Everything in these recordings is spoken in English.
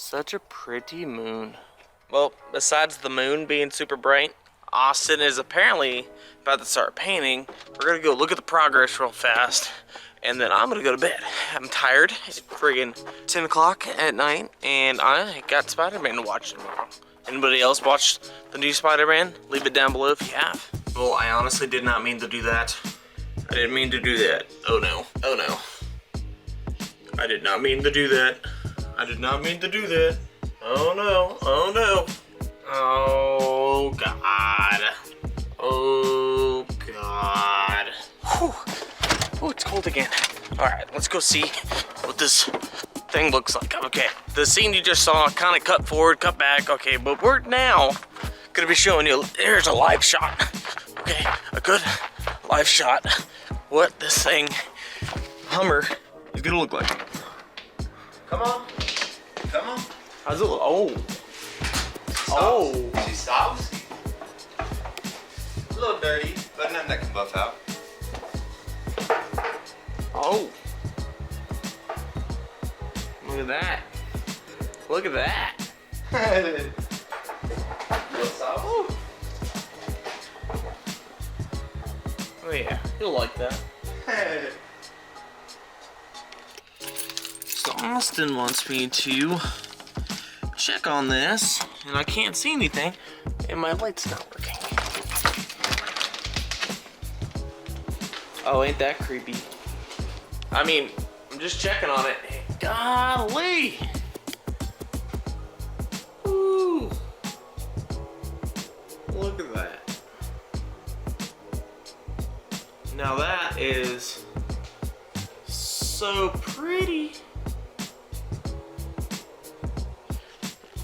Such a pretty moon. Well, besides the moon being super bright, Austin is apparently about to start painting. We're gonna go look at the progress real fast, and then I'm gonna go to bed. I'm tired. It's friggin' 10 o'clock at night, and I got Spider-Man to watch tomorrow. Anybody else watched the new Spider-Man? Leave it down below if you have. Well, I honestly did not mean to do that. I didn't mean to do that. Oh no, oh no. I did not mean to do that. I did not mean to do that. Oh no, oh no. Oh God. Oh God. Whew. Oh, it's cold again. All right, let's go see what this thing looks like. Okay, the scene you just saw kind of cut forward, cut back. Okay, but we're now gonna be showing you, here's a live shot. Okay, a good live shot. What this thing, Hummer, is gonna look like. Come on. Come on. How's it look? Oh. Oh. She stops. A little dirty, but nothing that can buff out. Oh. Look at that. Look at that. What's up? Oh yeah, you'll like that. So Austin wants me to check on this, and I can't see anything, and my light's not working. Oh, ain't that creepy? I mean, I'm just checking on it. Golly! Ooh! Look at that. Now that is so pretty.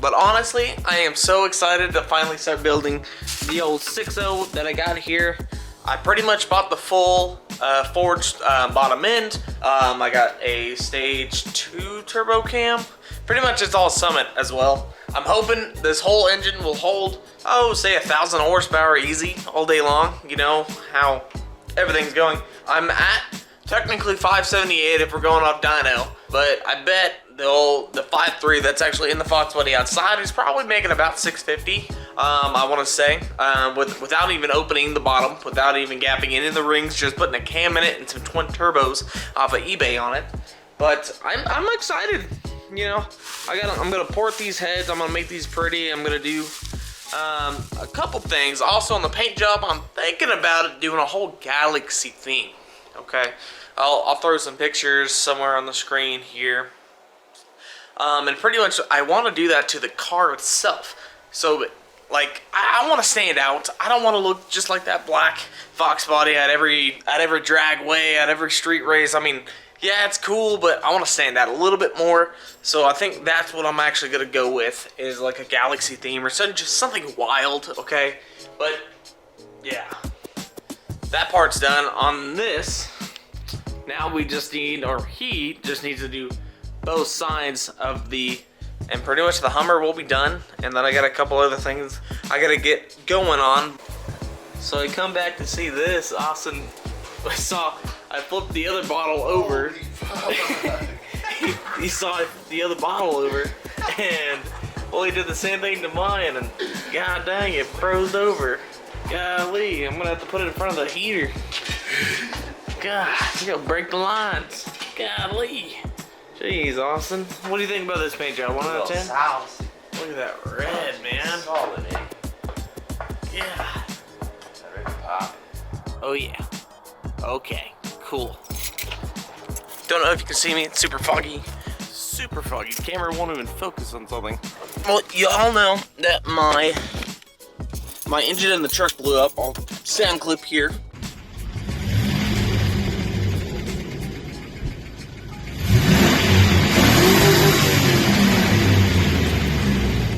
But honestly, I am so excited to finally start building the old 6.0 that I got here. I pretty much bought the full forged bottom end. I got a stage 2 turbo cam. Pretty much it's all Summit as well. I'm hoping this whole engine will hold, oh, say 1,000 horsepower easy all day long. You know how everything's going. I'm at technically 578 if we're going off dyno, but I bet the 5.3 that's actually in the Fox Buddy outside is probably making about 650. I want to say, without even opening the bottom, without even gapping it in the rings, just putting a cam in it and some twin turbos off of eBay on it. But I'm excited. You know, I'm gonna port these heads. I'm gonna make these pretty. I'm gonna do a couple things. Also on the paint job, I'm thinking about it doing a whole galaxy theme. Okay, I'll throw some pictures somewhere on the screen here. And pretty much I want to do that to the car itself. So like I want to stand out. I don't want to look just like that black Fox body at every dragway, at every street race. I mean, yeah, it's cool, but I want to stand out a little bit more. So I think that's what I'm actually gonna go with, is like a galaxy theme or something, just something wild. Okay, but yeah, that part's done. On this, now we just need, or he just needs to do both sides of the, and pretty much the Hummer will be done, and then I got a couple other things I gotta get going on. So I come back to see this. Austin, I flipped the other bottle over. he saw the other bottle over, and well, he did the same thing to mine, and god dang, it froze over. Golly, I'm gonna have to put it in front of the heater. God, you're gonna break the lines. Golly. Jeez, Austin. What do you think about this paint job? 1 out of 10? Look at that red, man. Solid, eh? Yeah. That red pop. Oh, yeah. Okay, cool. Don't know if you can see me. It's super foggy. Super foggy. Camera won't even focus on something. Well, you all know that my engine in the truck blew up. I'll sound clip here.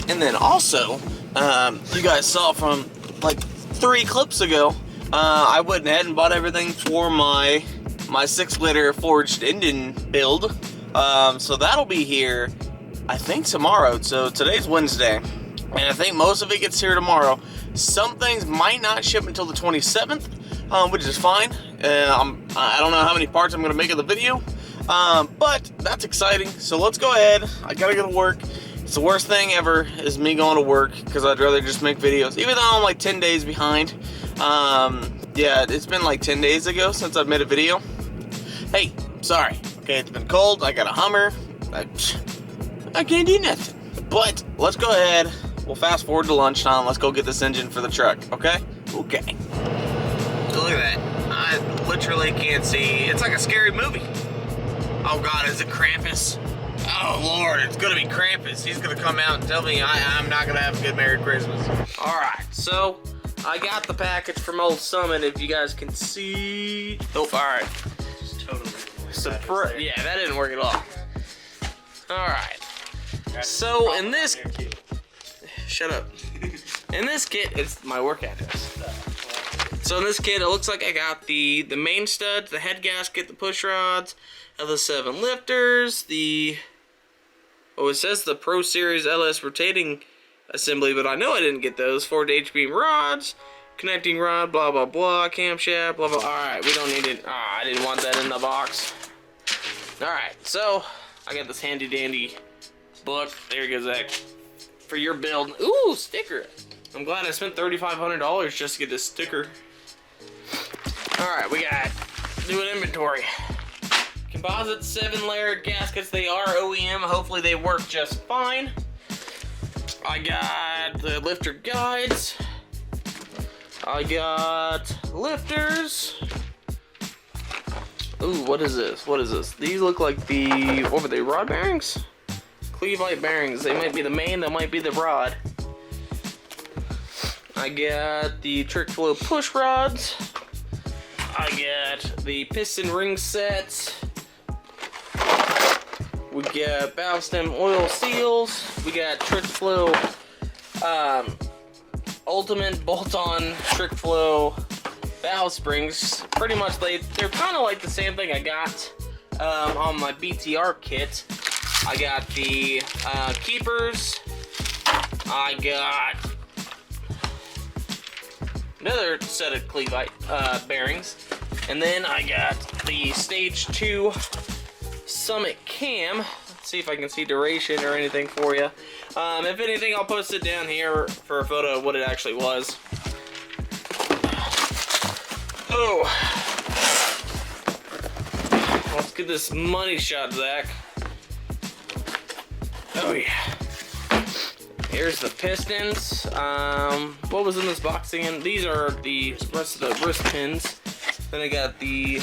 And then also, you guys saw from like 3 clips ago, I went ahead and bought everything for my 6-liter forged engine build. So that'll be here, I think, tomorrow. So today's Wednesday, and I think most of it gets here tomorrow. Some things might not ship until the 27th, which is fine. I don't know how many parts I'm going to make of the video, but that's exciting. So let's go ahead. I gotta go to work, It's the worst thing ever is me going to work because I'd rather just make videos. Even though I'm like 10 days behind. Yeah, it's been like 10 days ago since I've made a video. Hey, sorry. Okay, it's been cold. I got a Hummer. I can't do nothing. But let's go ahead. We'll fast forward to lunchtime. Let's go get this engine for the truck, okay? Okay. Look at that. I literally can't see. It's like a scary movie. Oh God, is it Krampus? Oh Lord, it's gonna be Krampus. He's gonna come out and tell me I'm not gonna have a good Merry Christmas. All right, so I got the package from Old Summit. If you guys can see. Oh, all right. Just totally. Yeah, that didn't work at all. All right. So in this, shut up. In this kit, it's my work address. So in this kit, it looks like I got the main studs, the head gasket, the push rods, the 7 lifters, it says the Pro Series LS rotating assembly, but I know I didn't get those. 4 H-beam rods, connecting rod, blah blah blah, camshaft, blah blah. All right, we don't need it. I didn't want that in the box. All right, so I got this handy dandy book. There goes that for your build. Ooh, sticker. I'm glad I spent $3,500 just to get this sticker. Alright, we got do an inventory. Composite 7-layered gaskets. They are OEM. Hopefully they work just fine. I got the lifter guides. I got lifters. Ooh, what is this? What is this? These look like what were they, rod bearings? Cleveite bearings. They might be the main, they might be the rod. I got the trick flow push rods. I got the piston ring sets. We got valve stem oil seals. We got trick flow ultimate bolt-on trick flow valve springs. Pretty much they're kind of like the same thing I got on my BTR kit. I got the keepers. I got another set of Cleveite bearings. And then I got the Stage 2 Summit cam. Let's see if I can see duration or anything for you. If anything, I'll post it down here for a photo of what it actually was. Oh. Let's get this money shot, Zach. Oh yeah. Here's the pistons. What was in this box again? These are the rest of the wrist pins. Then I got the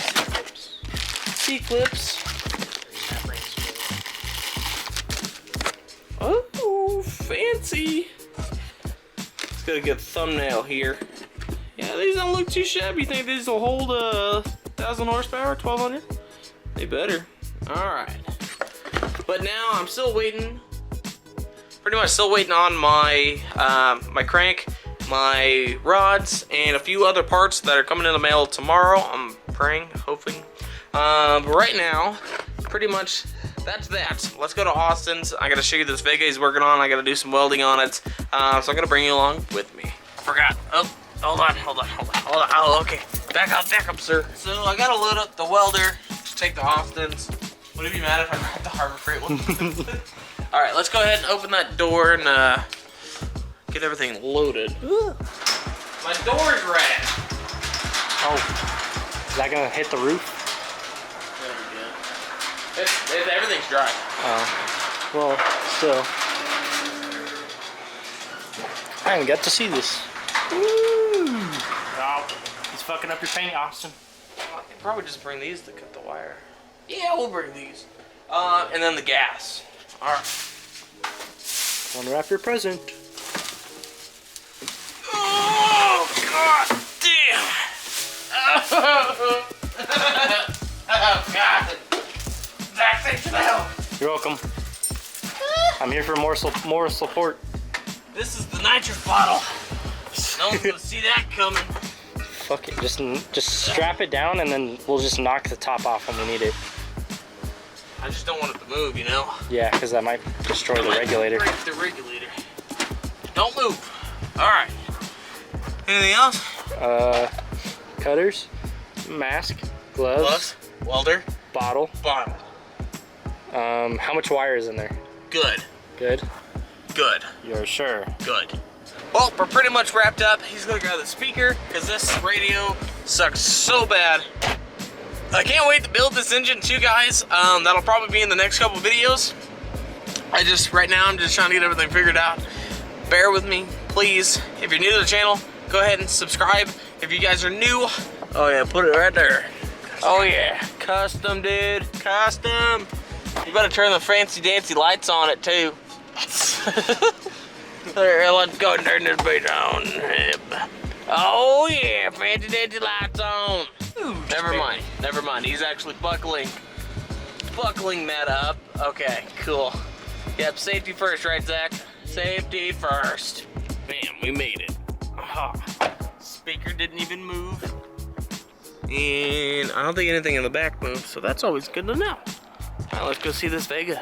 C-clips. Oh, fancy. Let's get a good thumbnail here. Yeah, these don't look too shabby. You think these will hold 1,000 horsepower, 1,200? They better. All right. But now I'm still waiting. Pretty much still waiting on my my crank, my rods, and a few other parts that are coming in the mail tomorrow. I'm praying, hoping. But right now, pretty much that's that. Let's go to Austin's. I gotta show you this Vega he's working on. I gotta do some welding on it. So I'm gonna bring you along with me. I forgot. Oh, hold on. Oh, okay. Back up, sir. So I gotta load up the welder to take to Austin's. Would it be mad if I grabbed the Harbor Freight one? All right, let's go ahead and open that door and get everything loaded. Ooh. My door's red. Oh, is that gonna hit the roof? Everything's dry. Oh, well, still. I haven't got to see this. Ooh. Oh, it's fucking up your paint, Austin. I can probably just bring these to cut the wire. Yeah, we'll bring these. And then the gas. All right. Unwrap your present. Oh, God damn. Oh, God. Zach, thanks for the help. You're welcome. I'm here for moral support. This is the nitrous bottle. No one's gonna see that coming. Fuck it, just strap it down and then we'll just knock the top off when we need it. I just don't want it to move, you know? Yeah, because that might destroy the regulator. Break the regulator. Don't move. All right. Anything else? Cutters, mask, gloves, welder, bottle. bottle. How much wire is in there? Good. Good. Good. You're sure. Good. Well, we're pretty much wrapped up. He's gonna grab the speaker because this radio sucks so bad. I can't wait to build this engine too, guys. That'll probably be in the next couple videos. Right now, I'm just trying to get everything figured out. Bear with me, please. If you're new to the channel, go ahead and subscribe. If you guys are new, oh yeah, put it right there. Oh yeah, custom, dude, custom. You better turn the fancy dancy lights on it too. There, let's go and turn this beat on. Oh yeah, fancy dancy lights on. Never mind. He's actually buckling that up. Okay, cool. Yep, safety first, right, Zach? Safety first. Bam, we made it. Speaker didn't even move. And I don't think anything in the back moved, so that's always good to know. All right, let's go see this Vega.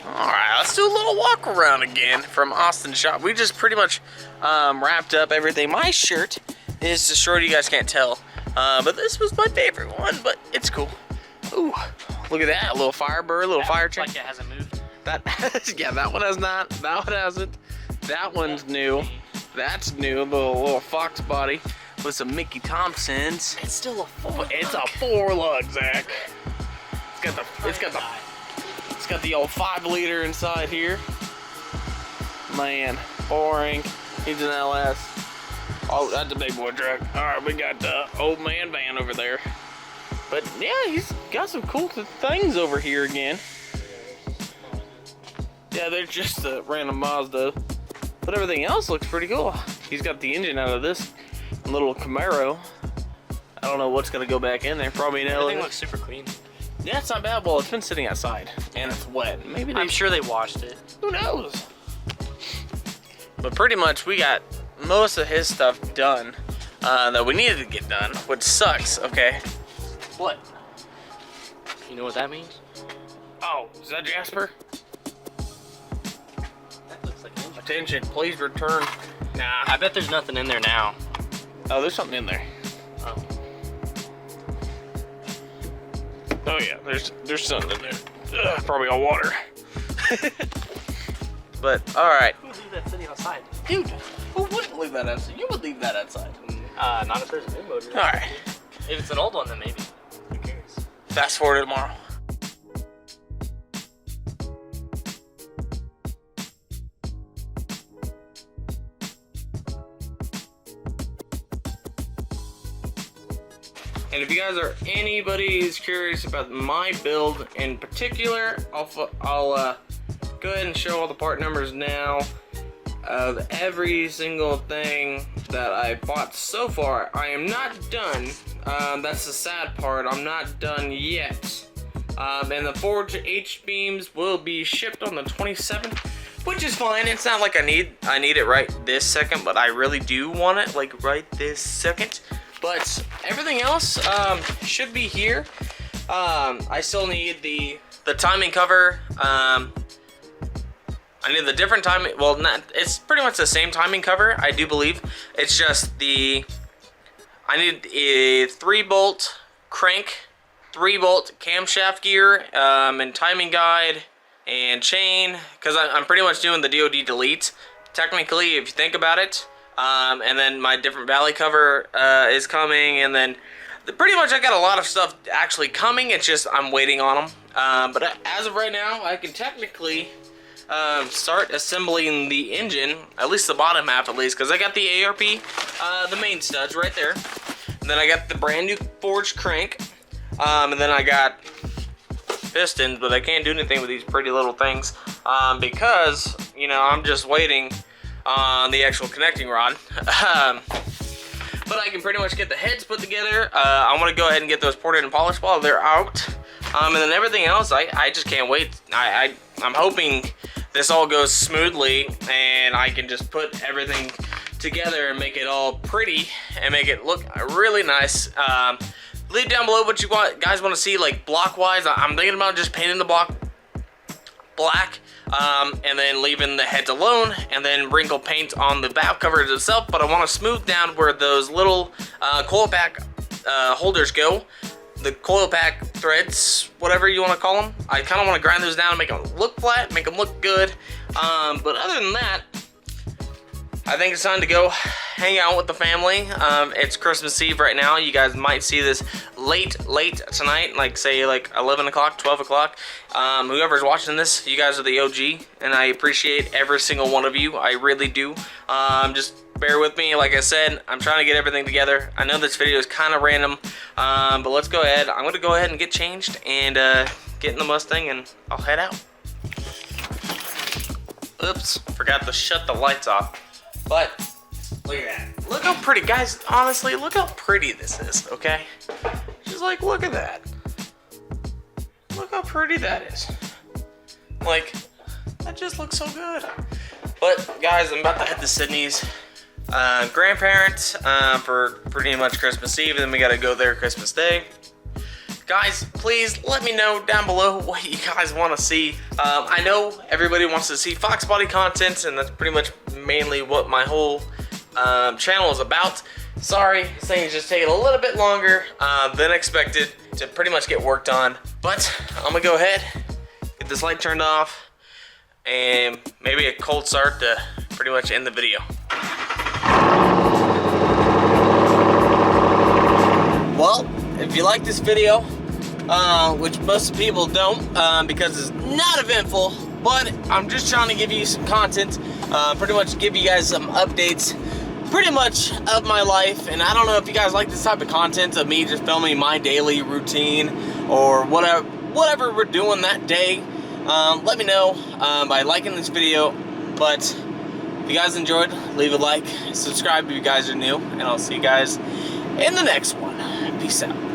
Alright, let's do a little walk around again from Austin's shop. We just pretty much wrapped up everything. My shirt is just short, you guys can't tell. But this was my favorite one, but it's cool. Ooh, look at that, a little Firebird, a little fire chain. Like it hasn't moved. That, yeah, that one has not, that one hasn't. That one's new. That's new, the little fox body with some Mickey Thompsons. It's still a 4. It's a 4-lug, Zach. It's got the old 5-liter inside here. Man, boring. He's an LS. Oh, that's a big boy truck. All right, we got the old man van over there. But yeah, he's got some cool things over here again. Yeah, they're just a random Mazda. But everything else looks pretty cool. He's got the engine out of this little Camaro. I don't know what's gonna go back in there. Probably an Everything LS. looks super clean. Yeah, it's not bad. Well, it's been sitting outside and it's wet. Maybe I'm sure they washed it. Who knows? But pretty much we got most of his stuff done that we needed to get done, which sucks. Okay. What? You know what that means? Oh, is that Jasper? That looks like an engine. Attention, please return. Nah. I bet there's nothing in there now. Oh, there's something in there. Oh. Oh yeah, there's something in there. Ugh, probably all water. But all right. Who would leave that sitting outside? Dude, who wouldn't leave that outside? You would leave that outside. Not if there's a new motor. All right. If it's an old one, then maybe. Who cares? Fast forward to tomorrow. And if you guys are anybody's curious about my build in particular, I'll go ahead and show all the part numbers now of every single thing that I bought so far. I am not done. That's the sad part. I'm not done yet. And the forged H-beams will be shipped on the 27th, which is fine. It's not like I need it right this second, but I really do want it like right this second. But everything else should be here. I still need the timing cover. I need the different timing. Well, it's pretty much the same timing cover, I do believe. It's just I need a 3-bolt crank, 3-bolt camshaft gear, and timing guide, and chain, because I'm pretty much doing the DoD delete, technically, if you think about it. And then my different valley cover is coming, and then pretty much I got a lot of stuff actually coming. It's just I'm waiting on them. But as of right now, I can technically start assembling the engine, at least the bottom half at least, because I got the ARP, the main studs right there. And then I got the brand new forged crank, and then I got pistons, but I can't do anything with these pretty little things because, you know, I'm just waiting on the actual connecting rod. But I can pretty much get the heads put together. I want to go ahead and get those ported and polished while they're out. And then everything else, I just can't wait. I'm hoping this all goes smoothly and I can just put everything together and make it all pretty and make it look really nice. Leave down below what you guys want to see, like block wise. I'm thinking about just painting the block black, and then leaving the heads alone, and then wrinkle paint on the valve covers itself. But I want to smooth down where those little coil pack holders go, the coil pack threads, whatever you want to call them. I kind of want to grind those down and make them look flat, make them look good. But other than that, I think it's time to go hang out with the family. It's Christmas Eve right now. You guys might see this late tonight, like say like 11 o'clock, 12 o'clock. Whoever's watching this, you guys are the OG, and I appreciate every single one of you. I really do. Just bear with me. Like I said, I'm trying to get everything together. I know this video is kind of random, but let's go ahead. I'm going to go ahead and get changed and get in the Mustang, and I'll head out. Oops, forgot to shut the lights off. But look at that. Look how pretty, guys. Honestly, look how pretty this is, okay? Just like, look at that. Look how pretty that is. Like, that just looks so good. But guys, I'm about to head to Sydney's grandparents for pretty much Christmas Eve, and then we gotta go there Christmas Day. Guys, please let me know down below what you guys want to see. I know everybody wants to see Fox body content, and that's pretty much mainly what my whole channel is about. Sorry, this thing is just taking a little bit longer than expected to pretty much get worked on. But I'm gonna go ahead, get this light turned off, and maybe a cold start to pretty much end the video. Well, if you like this video, which most people don't, because it's not eventful, but I'm just trying to give you some content, pretty much give you guys some updates pretty much of my life. And I don't know if you guys like this type of content of me just filming my daily routine or whatever we're doing that day. Let me know by liking this video. But if you guys enjoyed, leave a like, subscribe if you guys are new, and I'll see you guys in the next one. Peace out.